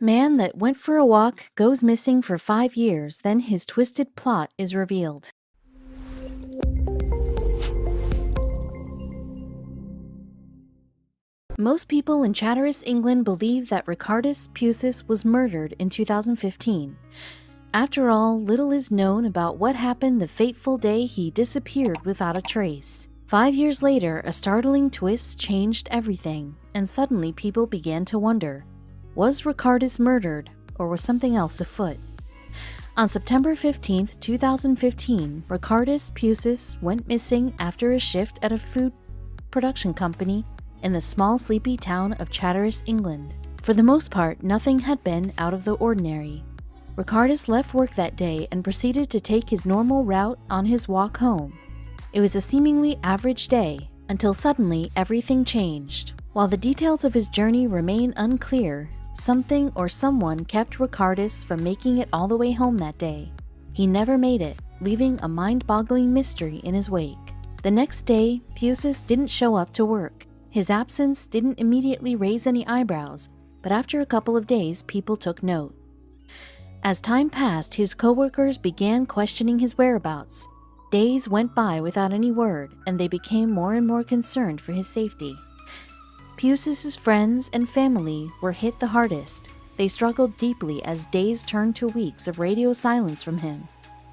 Man that went for a walk goes missing for 5 years, then his twisted plot is revealed. Most people in Chatteris, England believe that Ricardus Pucis was murdered in 2015. After all, little is known about what happened the fateful day he disappeared without a trace. 5 years later, a startling twist changed everything, and suddenly people began to wonder, was Ricardus murdered, or was something else afoot? On September 15, 2015, Ricardus Pucis went missing after a shift at a food production company in the small sleepy town of Chatteris, England. For the most part, nothing had been out of the ordinary. Ricardus left work that day and proceeded to take his normal route on his walk home. It was a seemingly average day, until suddenly everything changed. While the details of his journey remain unclear, something or someone kept Ricardus from making it all the way home that day. He never made it, leaving a mind-boggling mystery in his wake. The next day, Pucis didn't show up to work. His absence didn't immediately raise any eyebrows, but after a couple of days, people took note. As time passed, his coworkers began questioning his whereabouts. Days went by without any word, and they became more and more concerned for his safety. Pucis's friends and family were hit the hardest. They struggled deeply as days turned to weeks of radio silence from him.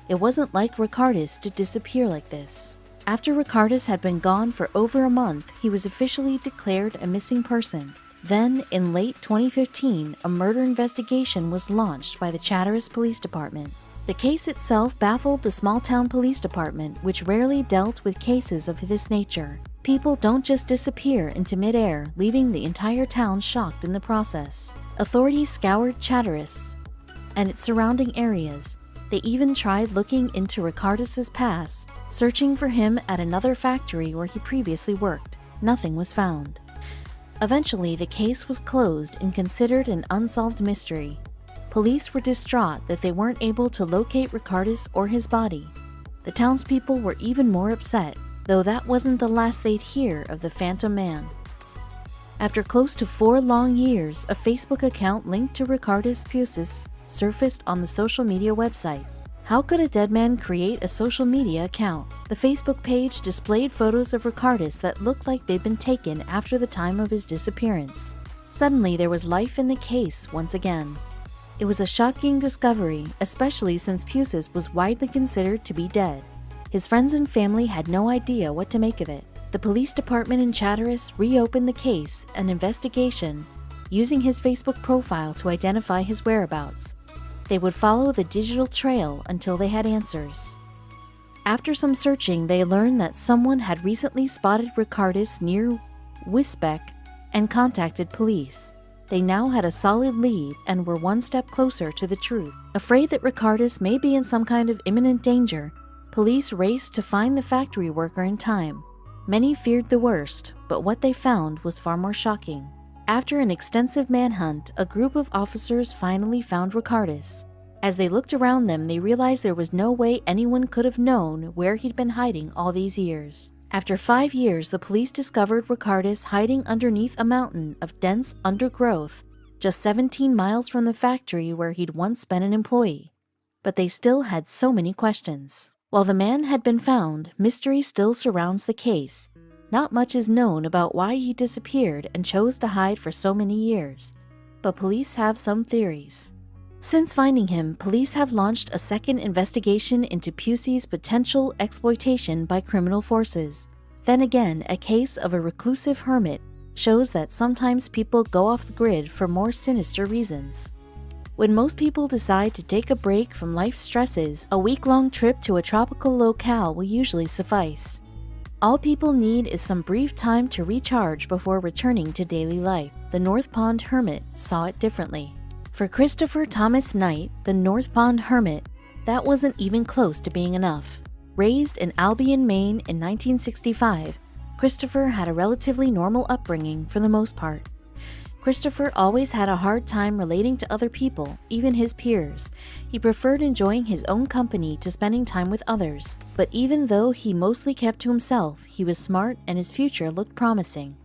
It wasn't like Ricardus to disappear like this. After Ricardus had been gone for over a month, he was officially declared a missing person. Then, in late 2015, a murder investigation was launched by the Chatteris Police Department. The case itself baffled the small-town police department, which rarely dealt with cases of this nature. People don't just disappear into midair, leaving the entire town shocked in the process. Authorities scoured Chatteris and its surrounding areas. They even tried looking into Ricardus's past, searching for him at another factory where he previously worked. Nothing was found. Eventually, the case was closed and considered an unsolved mystery. Police were distraught that they weren't able to locate Ricardus or his body. The townspeople were even more upset, though that wasn't the last they'd hear of the Phantom Man. After close to 4 long years, a Facebook account linked to Ricardus Pucis surfaced on the social media website. How could a dead man create a social media account? The Facebook page displayed photos of Ricardus that looked like they'd been taken after the time of his disappearance. Suddenly, there was life in the case once again. It was a shocking discovery, especially since Pucis was widely considered to be dead. His friends and family had no idea what to make of it. The police department in Chatteris reopened the case and investigation, using his Facebook profile to identify his whereabouts. They would follow the digital trail until they had answers. After some searching, they learned that someone had recently spotted Ricardus near yUyJfq and contacted police. They now had a solid lead and were one step closer to the truth. Afraid that Ricardus may be in some kind of imminent danger, police raced to find the factory worker in time. Many feared the worst, but what they found was far more shocking. After an extensive manhunt, a group of officers finally found Ricardus. As they looked around them, they realized there was no way anyone could have known where he'd been hiding all these years. After 5 years, the police discovered Ricardus hiding underneath a mountain of dense undergrowth, just 17 miles from the factory where he'd once been an employee. But they still had so many questions. While the man had been found, mystery still surrounds the case. Not much is known about why he disappeared and chose to hide for so many years, but police have some theories. Since finding him, police have launched a second investigation into Pucis's potential exploitation by criminal forces. Then again, a case of a reclusive hermit shows that sometimes people go off the grid for more sinister reasons. When most people decide to take a break from life's stresses, a week-long trip to a tropical locale will usually suffice. All people need is some brief time to recharge before returning to daily life. The North Pond Hermit saw it differently. For Christopher Thomas Knight, the North Pond Hermit, that wasn't even close to being enough. Raised in Albion, Maine in 1965, Christopher had a relatively normal upbringing for the most part. Christopher always had a hard time relating to other people, even his peers. He preferred enjoying his own company to spending time with others. But even though he mostly kept to himself, he was smart and his future looked promising.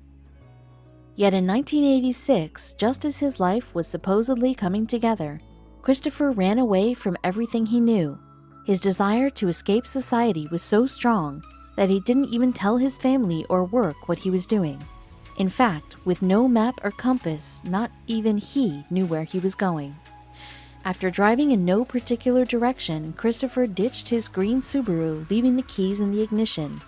Yet in 1986, just as his life was supposedly coming together, Christopher ran away from everything he knew. His desire to escape society was so strong that he didn't even tell his family or work what he was doing. In fact, with no map or compass, not even he knew where he was going. After driving in no particular direction, Christopher ditched his green Subaru, leaving the keys in the ignition.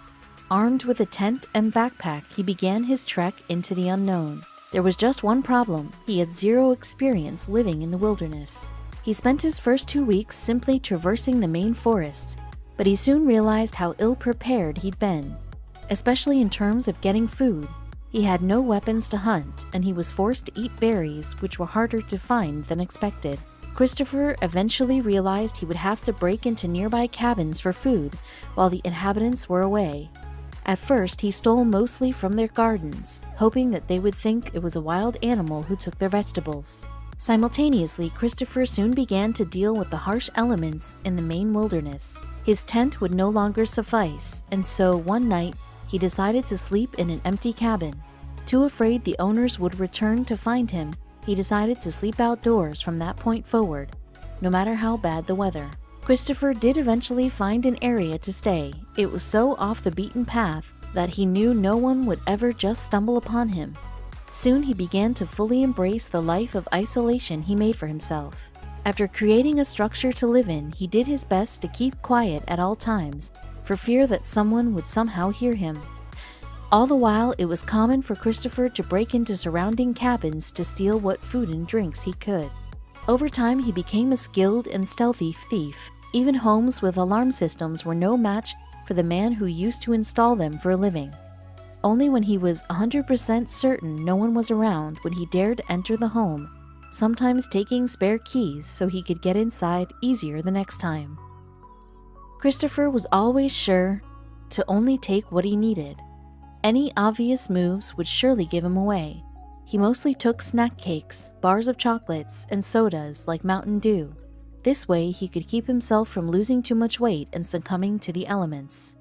Armed with a tent and backpack, he began his trek into the unknown. There was just one problem: he had zero experience living in the wilderness. He spent his first 2 weeks simply traversing the main forests, but he soon realized how ill-prepared he'd been, especially in terms of getting food. He had no weapons to hunt, and he was forced to eat berries, which were harder to find than expected. Christopher eventually realized he would have to break into nearby cabins for food while the inhabitants were away. At first, he stole mostly from their gardens, hoping that they would think it was a wild animal who took their vegetables. Simultaneously, Christopher soon began to deal with the harsh elements in the Maine wilderness. His tent would no longer suffice, and so one night, he decided to sleep in an empty cabin. Too afraid the owners would return to find him, he decided to sleep outdoors from that point forward, no matter how bad the weather. Christopher did eventually find an area to stay. It was so off the beaten path that he knew no one would ever just stumble upon him. Soon he began to fully embrace the life of isolation he made for himself. After creating a structure to live in, he did his best to keep quiet at all times, for fear that someone would somehow hear him. All the while, it was common for Christopher to break into surrounding cabins to steal what food and drinks he could. Over time, he became a skilled and stealthy thief. Even homes with alarm systems were no match for the man who used to install them for a living. Only when he was 100% certain no one was around would he dare to enter the home, sometimes taking spare keys so he could get inside easier the next time. Christopher was always sure to only take what he needed. Any obvious moves would surely give him away. He mostly took snack cakes, bars of chocolates, and sodas like Mountain Dew. This way, he could keep himself from losing too much weight and succumbing to the elements.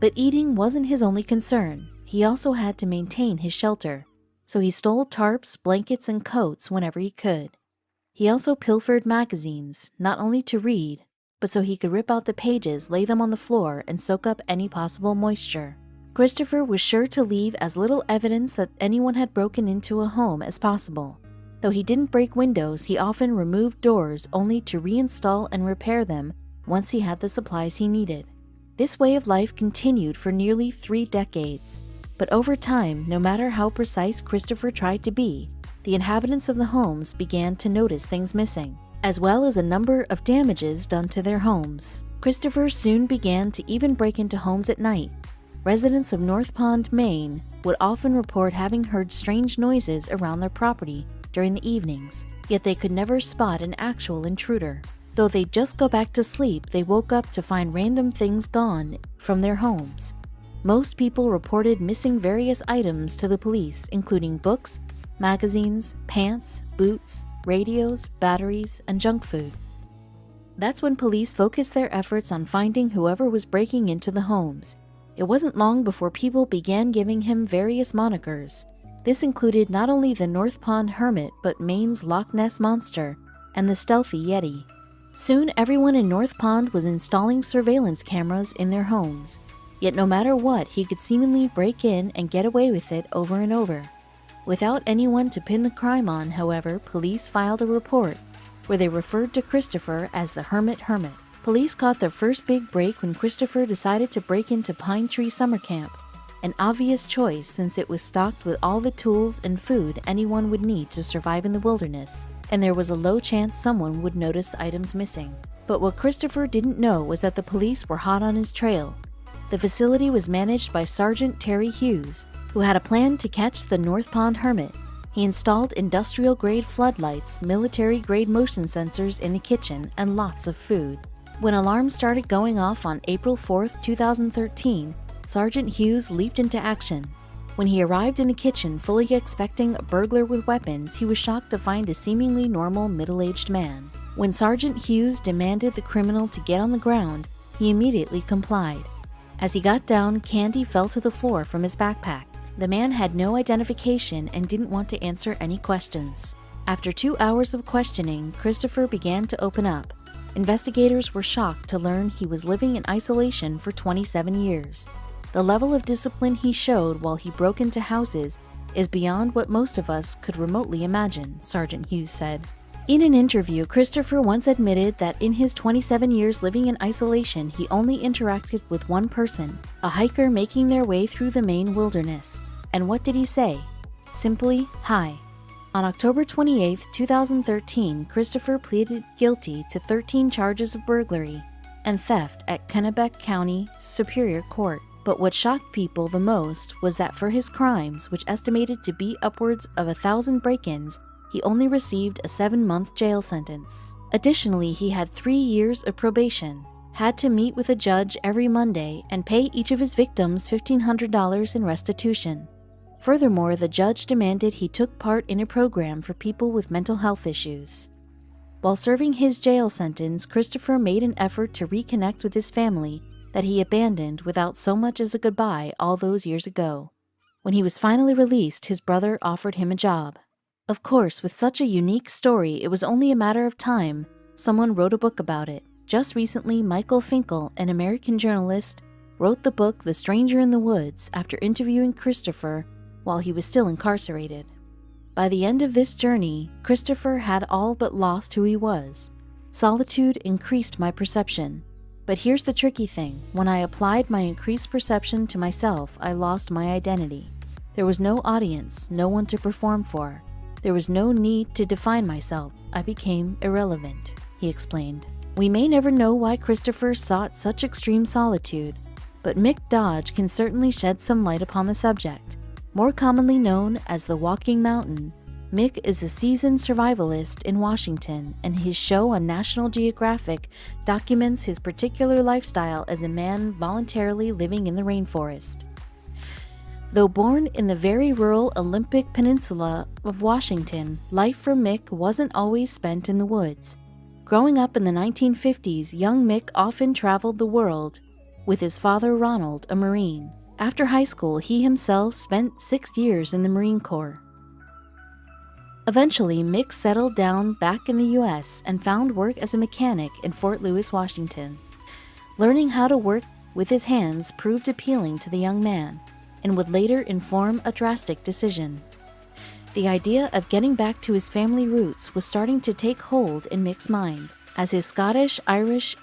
But eating wasn't his only concern. He also had to maintain his shelter, so he stole tarps, blankets, and coats whenever he could. He also pilfered magazines, not only to read, but so he could rip out the pages, lay them on the floor, and soak up any possible moisture. Christopher was sure to leave as little evidence that anyone had broken into a home as possible. Though he didn't break windows, he often removed doors only to reinstall and repair them once he had the supplies he needed. This way of life continued for nearly 3 decades. But over time, no matter how precise Christopher tried to be, the inhabitants of the homes began to notice things missing, as well as a number of damages done to their homes. Christopher soon began to even break into homes at night. Residents of North Pond, Maine, would often report having heard strange noises around their property during the evenings, yet they could never spot an actual intruder. Though they'd just go back to sleep, they woke up to find random things gone from their homes. Most people reported missing various items to the police, including books, magazines, pants, boots, radios, batteries, and junk food. That's when police focused their efforts on finding whoever was breaking into the homes. It wasn't long before people began giving him various monikers. This included not only the North Pond Hermit, but Maine's Loch Ness Monster and the Stealthy Yeti. Soon, everyone in North Pond was installing surveillance cameras in their homes. Yet no matter what, he could seemingly break in and get away with it over and over. Without anyone to pin the crime on, however, police filed a report where they referred to Christopher as the Hermit. Police caught their first big break when Christopher decided to break into Pine Tree Summer Camp, an obvious choice since it was stocked with all the tools and food anyone would need to survive in the wilderness, and there was a low chance someone would notice items missing. But what Christopher didn't know was that the police were hot on his trail. The facility was managed by Sergeant Terry Hughes, who had a plan to catch the North Pond Hermit. He installed industrial-grade floodlights, military-grade motion sensors in the kitchen, and lots of food. When alarms started going off on April 4, 2013, Sergeant Hughes leaped into action. When he arrived in the kitchen fully expecting a burglar with weapons, he was shocked to find a seemingly normal middle-aged man. When Sergeant Hughes demanded the criminal to get on the ground, he immediately complied. As he got down, candy fell to the floor from his backpack. The man had no identification and didn't want to answer any questions. After 2 hours of questioning, Christopher began to open up. Investigators were shocked to learn he was living in isolation for 27 years. The level of discipline he showed while he broke into houses is beyond what most of us could remotely imagine, Sergeant Hughes said. In an interview, Christopher once admitted that in his 27 years living in isolation, he only interacted with one person, a hiker making their way through the Maine wilderness. And what did he say? Simply, "Hi." On October 28, 2013, Christopher pleaded guilty to 13 charges of burglary and theft at Kennebec County Superior Court. But what shocked people the most was that for his crimes, which estimated to be upwards of 1,000 break-ins, he only received a 7-month jail sentence. Additionally, he had 3 years of probation, had to meet with a judge every Monday, and pay each of his victims $1,500 in restitution. Furthermore, the judge demanded he took part in a program for people with mental health issues. While serving his jail sentence, Christopher made an effort to reconnect with his family that he abandoned without so much as a goodbye all those years ago. When he was finally released, his brother offered him a job. Of course, with such a unique story, it was only a matter of time someone wrote a book about it. Just recently, Michael Finkel, an American journalist, wrote the book The Stranger in the Woods after interviewing Christopher while he was still incarcerated. By the end of this journey, Christopher had all but lost who he was. Solitude increased my perception. But here's the tricky thing. When I applied my increased perception to myself, I lost my identity. There was no audience, no one to perform for. There was no need to define myself. I became irrelevant, he explained. We may never know why Christopher sought such extreme solitude, but Mick Dodge can certainly shed some light upon the subject. More commonly known as the Walking Mountain, Mick is a seasoned survivalist in Washington, and his show on National Geographic documents his particular lifestyle as a man voluntarily living in the rainforest. Though born in the very rural Olympic Peninsula of Washington, life for Mick wasn't always spent in the woods. Growing up in the 1950s, young Mick often traveled the world with his father Ronald, a Marine. After high school, he himself spent 6 years in the Marine Corps. Eventually, Mick settled down back in the U.S. and found work as a mechanic in Fort Lewis, Washington. Learning how to work with his hands proved appealing to the young man and would later inform a drastic decision. The idea of getting back to his family roots was starting to take hold in Mick's mind, as his Scottish-Irish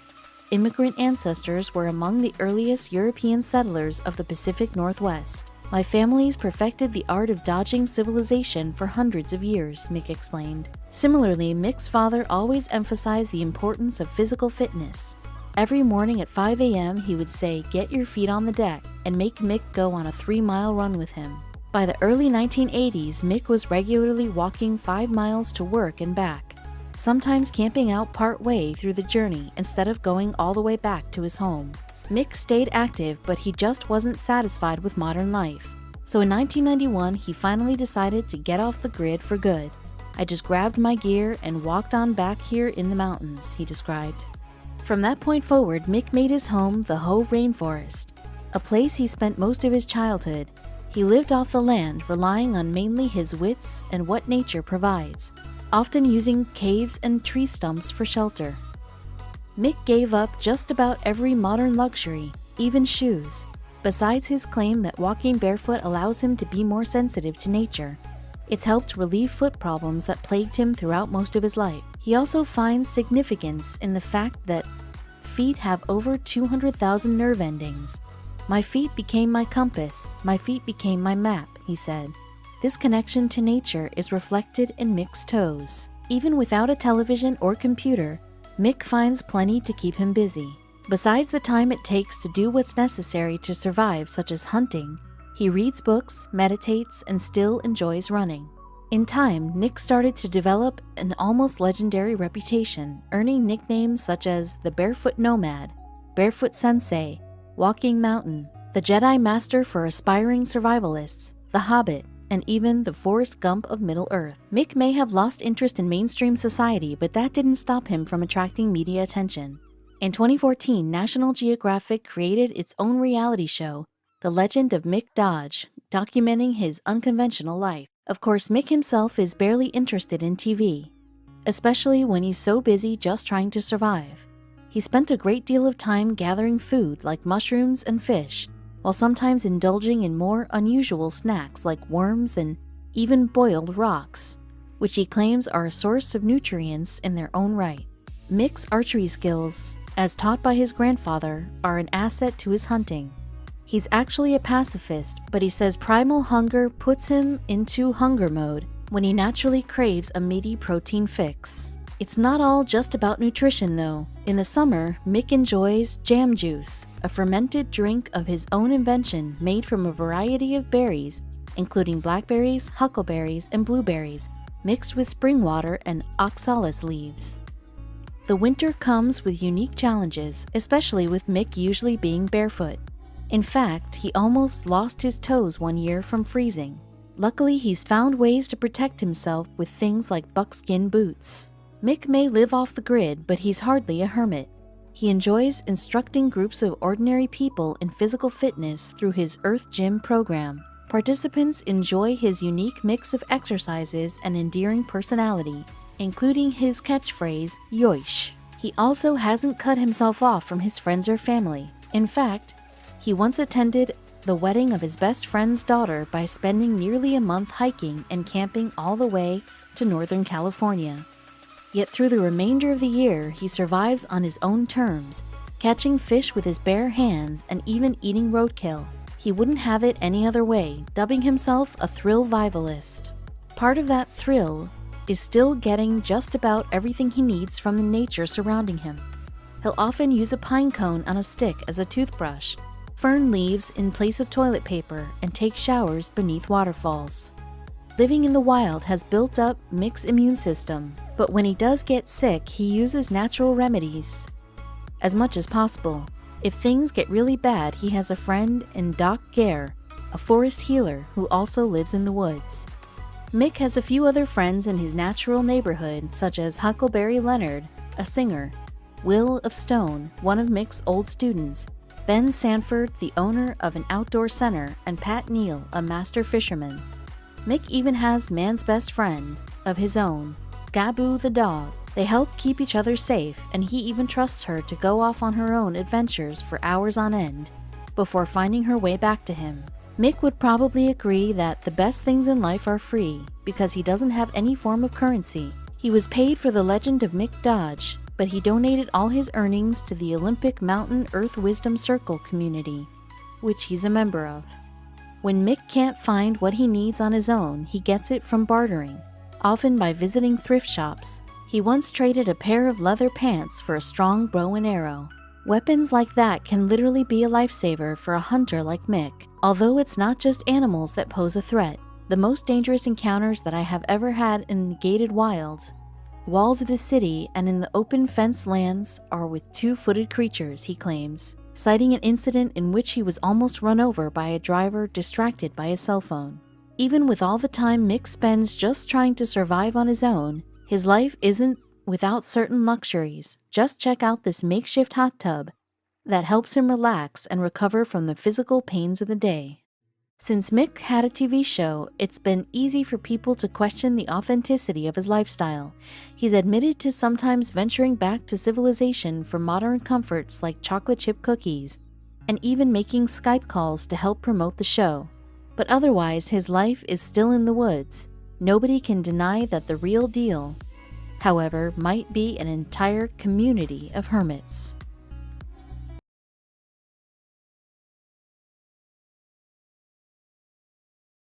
immigrant ancestors were among the earliest European settlers of the Pacific Northwest. My family's perfected the art of dodging civilization for hundreds of years, Mick explained. Similarly, Mick's father always emphasized the importance of physical fitness. Every morning at 5 a.m., he would say, "Get your feet on the deck," and make Mick go on a 3-mile run with him. By the early 1980s, Mick was regularly walking 5 miles to work and back, sometimes camping out part way through the journey instead of going all the way back to his home. Mick stayed active, but he just wasn't satisfied with modern life. So in 1991, he finally decided to get off the grid for good. "I just grabbed my gear and walked on back here in the mountains," he described. From that point forward, Mick made his home the Hoh Rainforest, a place he spent most of his childhood. He lived off the land, relying on mainly his wits and what nature provides, often using caves and tree stumps for shelter. Mick gave up just about every modern luxury, even shoes, besides his claim that walking barefoot allows him to be more sensitive to nature. It's helped relieve foot problems that plagued him throughout most of his life. He also finds significance in the fact that feet have over 200,000 nerve endings. "My feet became my compass, my feet became my map," he said. This connection to nature is reflected in Mick's toes. Even without a television or computer, Mick finds plenty to keep him busy. Besides the time it takes to do what's necessary to survive, such as hunting, he reads books, meditates, and still enjoys running. In time, Mick started to develop an almost legendary reputation, earning nicknames such as the Barefoot Nomad, Barefoot Sensei, Walking Mountain, the Jedi Master for aspiring survivalists, the Hobbit, and even the Forrest Gump of Middle-earth. Mick may have lost interest in mainstream society, but that didn't stop him from attracting media attention. In 2014, National Geographic created its own reality show, The Legend of Mick Dodge, documenting his unconventional life. Of course, Mick himself is barely interested in TV, especially when he's so busy just trying to survive. He spent a great deal of time gathering food like mushrooms and fish, while sometimes indulging in more unusual snacks like worms and even boiled rocks, which he claims are a source of nutrients in their own right. Mick's archery skills, as taught by his grandfather, are an asset to his hunting. He's actually a pacifist, but he says primal hunger puts him into hunger mode when he naturally craves a meaty protein fix. It's not all just about nutrition though. In the summer, Mick enjoys jam juice, a fermented drink of his own invention made from a variety of berries, including blackberries, huckleberries, and blueberries, mixed with spring water and oxalis leaves. The winter comes with unique challenges, especially with Mick usually being barefoot. In fact, he almost lost his toes one year from freezing. Luckily, he's found ways to protect himself with things like buckskin boots. Mick may live off the grid, but he's hardly a hermit. He enjoys instructing groups of ordinary people in physical fitness through his Earth Gym program. Participants enjoy his unique mix of exercises and endearing personality, including his catchphrase, yUyJfq. He also hasn't cut himself off from his friends or family. In fact, he once attended the wedding of his best friend's daughter by spending nearly a month hiking and camping all the way to Northern California. Yet through the remainder of the year, he survives on his own terms, catching fish with his bare hands and even eating roadkill. He wouldn't have it any other way, dubbing himself a thrill-vivalist. Part of that thrill is still getting just about everything he needs from the nature surrounding him. He'll often use a pine cone on a stick as a toothbrush, fern leaves in place of toilet paper, and take showers beneath waterfalls. Living in the wild has built up Mick's immune system, but when he does get sick, he uses natural remedies as much as possible. If things get really bad, he has a friend in Doc Gare, a forest healer who also lives in the woods. Mick has a few other friends in his natural neighborhood, such as Huckleberry Leonard, a singer, Will of Stone, one of Mick's old students, Ben Sanford, the owner of an outdoor center, and Pat Neal, a master fisherman. Mick even has man's best friend of his own, Gaboo the dog. They help keep each other safe, and he even trusts her to go off on her own adventures for hours on end before finding her way back to him. Mick would probably agree that the best things in life are free because he doesn't have any form of currency. He was paid for the Legend of Mick Dodge, but he donated all his earnings to the Olympic Mountain Earth Wisdom Circle community, which he's a member of. When Mick can't find what he needs on his own, he gets it from bartering, often by visiting thrift shops. He once traded a pair of leather pants for a strong bow and arrow. Weapons like that can literally be a lifesaver for a hunter like Mick. Although it's not just animals that pose a threat, the most dangerous encounters that I have ever had in the gated wilds, walls of the city, and in the open fenced lands are with two-footed creatures, he claims, citing an incident in which he was almost run over by a driver distracted by his cell phone. Even with all the time Mick spends just trying to survive on his own, his life isn't without certain luxuries. Just check out this makeshift hot tub that helps him relax and recover from the physical pains of the day. Since Mick had a TV show, it's been easy for people to question the authenticity of his lifestyle. He's admitted to sometimes venturing back to civilization for modern comforts like chocolate chip cookies, and even making Skype calls to help promote the show. But otherwise, his life is still in the woods. Nobody can deny that the real deal, however, might be an entire community of hermits.